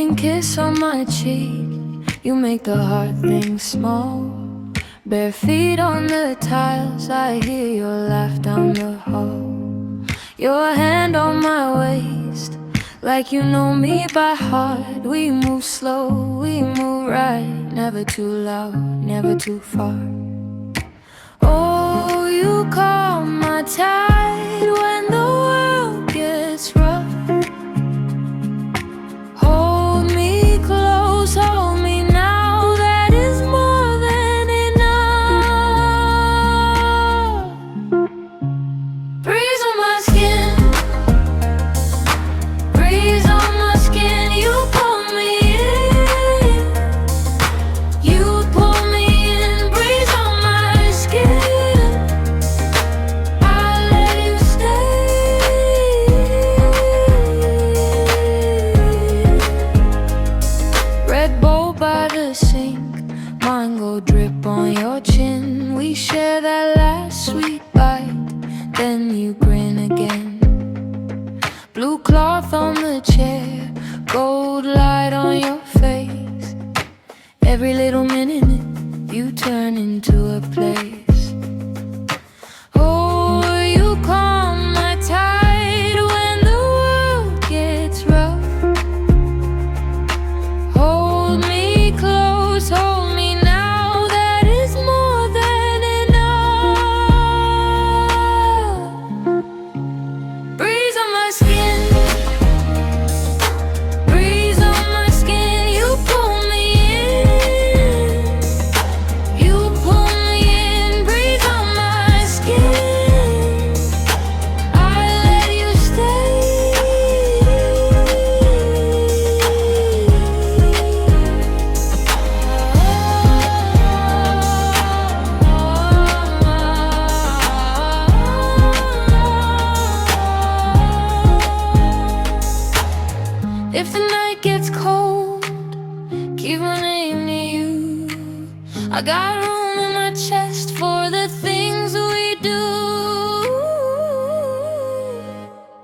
Morning kiss on my cheek, you make the hard things small. Bare feet on the tiles, I hear your laugh down the hall. Your hand on my waist, like you know me by heart. We move slow, we move right, never too loud, never too far. Oh, you calm my tide when the world gets rough. Hold me close, hold me now, that is more than enough. Breeze on my skin, breeze on my skin, you pull me in, you pull me in. Breeze on my skin, I'll let you stay. Red bowl by the sink, mine go drip on your chin. We share that last sweet bite, then you grin again. Blue cloth on the chair, gold light on your face. Every little minute you turn into a place. Oh, you calm my tide when the world gets rough. Hold me close, hold me now, that is more than enough. Breeze on my skin, breeze on my skin, you pull me in, you pull me in. Breeze on my skin, I let you stay. If the night gets cold, keep my name near you. I got room in my chest for the things we do.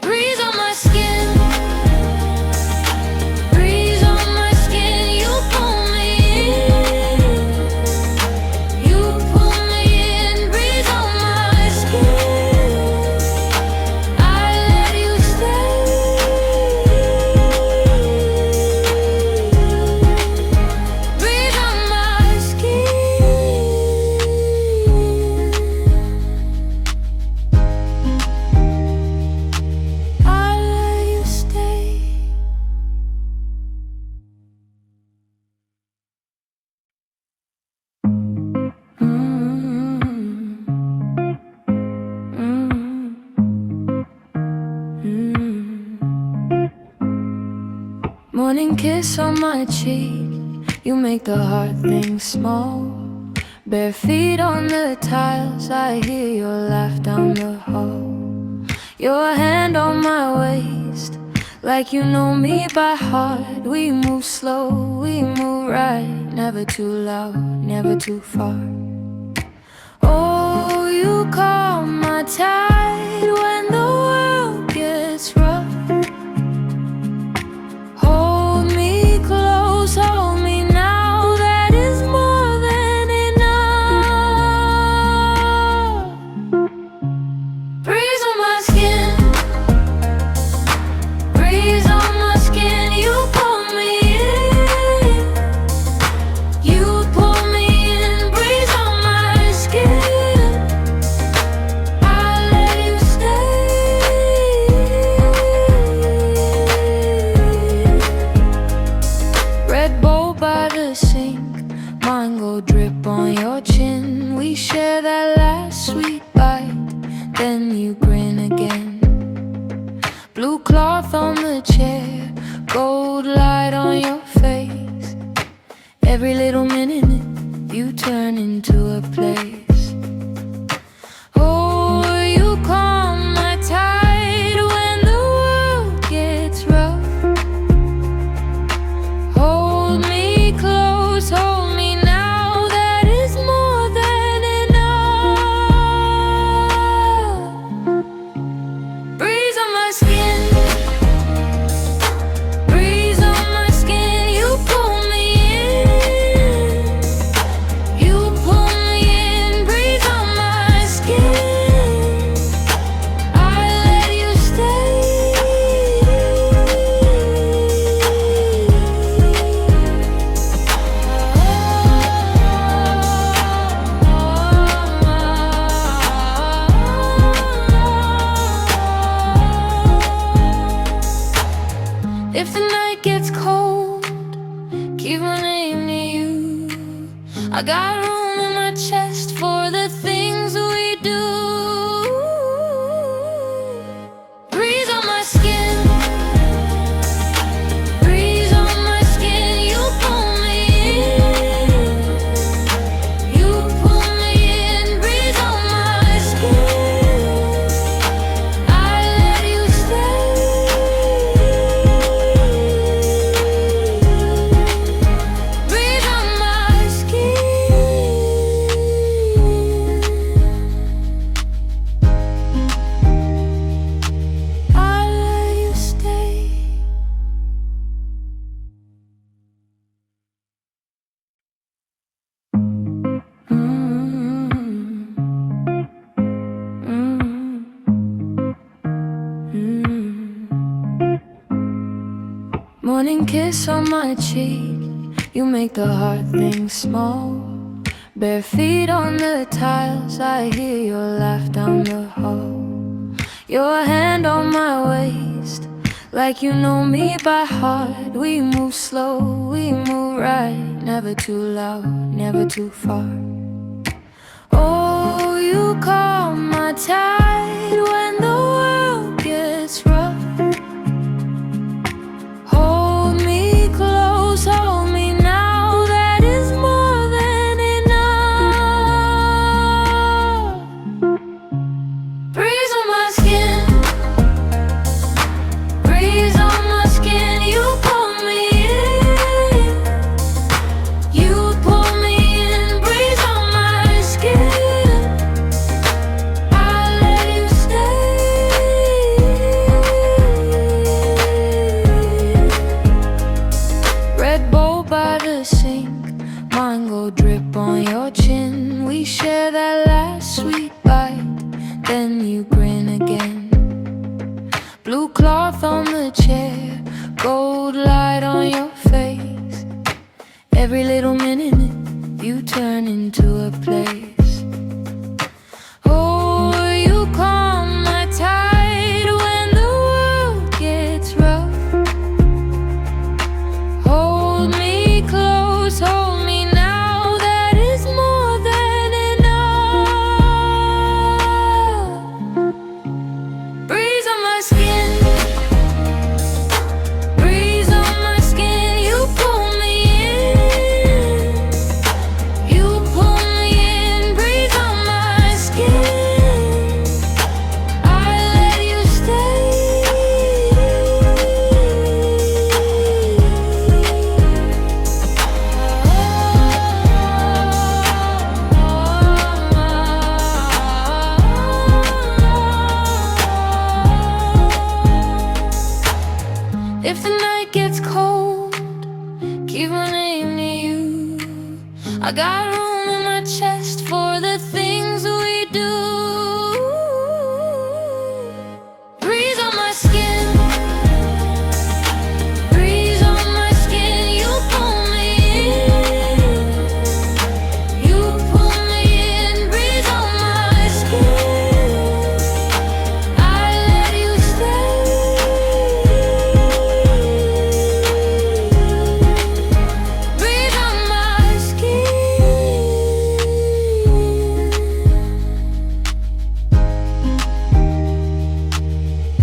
Breeze on my skin, breeze on my skin, you pull me in, you pull me in. Breeze on my skin, I let you stay. Breathe on my skin, I'll let you stay. Morning kiss on my cheek, you make the hard things small. Bare feet on the tiles, I hear your laugh down the hall. Your hand on my waist, like you know me by heart. We move slow, we move right, never too loud, never too far. Oh, you calm my tide when the world gets rough. Hold me close, hold me now, that is more than enough. Breeze on my skin, breeze on my skin, you pull me in, you pull me in. Breeze on my skin, I'll let you stay. Red bowl by the sink, mine go drip on your chin. We share that last sweet bite, then you grin again. Blue cloth on the chair, gold light on your face. Every little minute you turn into a place. Oh, you calm my tide when the world gets rough. Hold me close, hold me now, that is more than enough. Breeze on my skin, breeze on my skin, I got room in my chest for the things we do. Breeze on my skin, breeze on my skin. You pull me in, you pull me in. Breeze on my skin, I let you stay. Breathe on my skin, I let you stay. Morning kiss on my cheek, you make the hard things small. Bare feet on the tiles, I hear your laugh down the hall. Your hand on my waist, like you know me by heart. We move slow, we move right, never too loud, never too far. Oh, you calm my tide when the world gets rough. Hold me close, hold me now, that is more than enough. Breeze on my skin, breeze on my skin. You pull me in, you pull me in. Breeze on my skin, I let you stay. Red bowl by the sink, mine go drip on your chin. We share that last sweet bite, then you grin again. Blue cloth on the chair, gold light on your face. Every little minute you turn into a place. Oh, you calm my tide when the world gets rough. Hold me close, hold me now, that is more than enough. Breeze on my skin, breeze on my skin. You pull me in, you pull me in. Breeze on my skin, I let you stay. If the night gets cold, keep my name near you. I got room in my chest for the things we do. Breeze on my skin, breeze on my skin. You pull me in, you pull me in. Breeze on my skin, I let you stay. Breathe on my skin,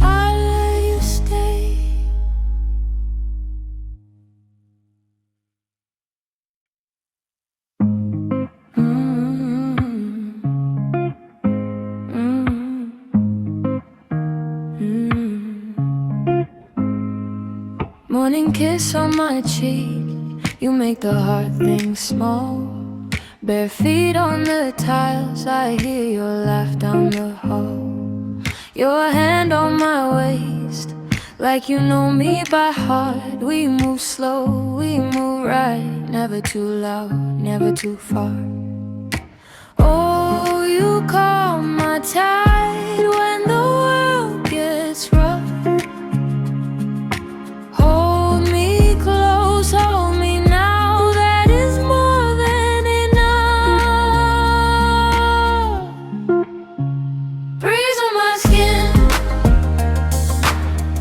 I let you stay. Morning kiss on my cheek, you make the hard things small. Bare feet on the tiles, I hear your laugh down the hall. Your hand on my waist, like you know me by heart. We move slow, we move right, never too loud, never too far. Oh, you calm my tide when the world gets rough. Hold me close, hold me now, that is more than enough. Breeze on my skin,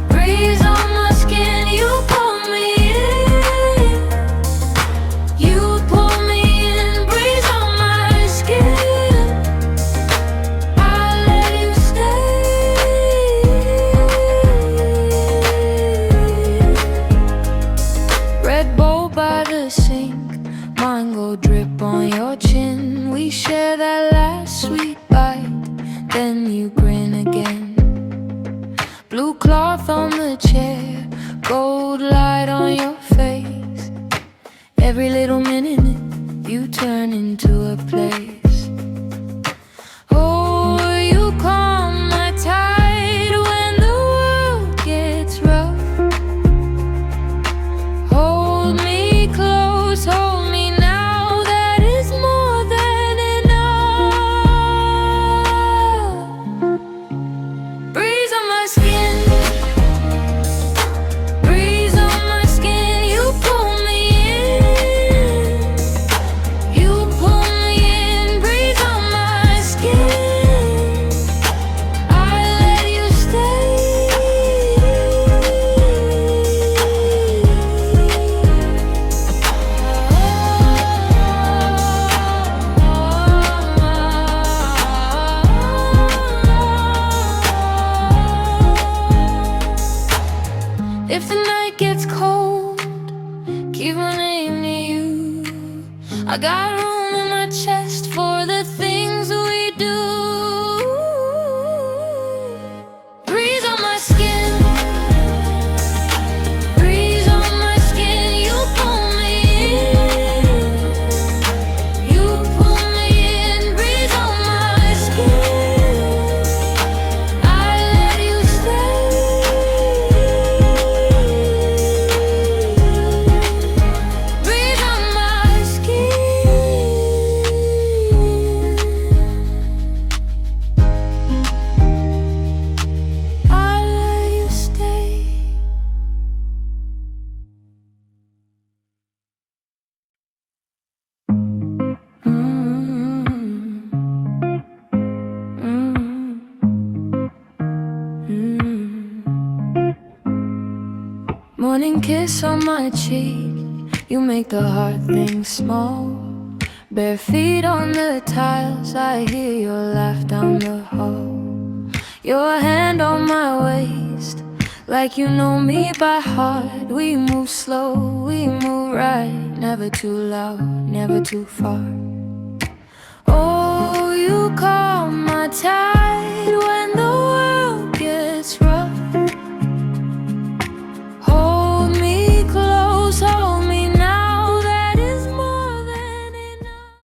breeze on my skin. You pull me in, you pull me in. Breeze your chin. We share that last sweet bite, then you grin again. Blue cloth on the chair, gold light on your face. Every little minute you turn into a place. Oh, you calm my tide when the world gets rough. Hold me close, hold me now, that is more than enough. Breeze on my skin, breeze on my skin, you pull me in, you pull me in. Breeze on my skin, I let you stay. If the night gets cold, keep my name near you. I got room in my chest for the things we do. Breeze on my skin, breeze on my skin, you pull me in, you pull me in. Breeze on my skin, I let you stay. Breathe on my skin, I let you stay. Morning kiss on my cheek, you make the hard things small. Bare feet on the tiles, I hear your laugh down the hall. Your hand on my waist, like you know me by heart. We move slow, we move right, never too loud, never too far. Oh, you calm my tide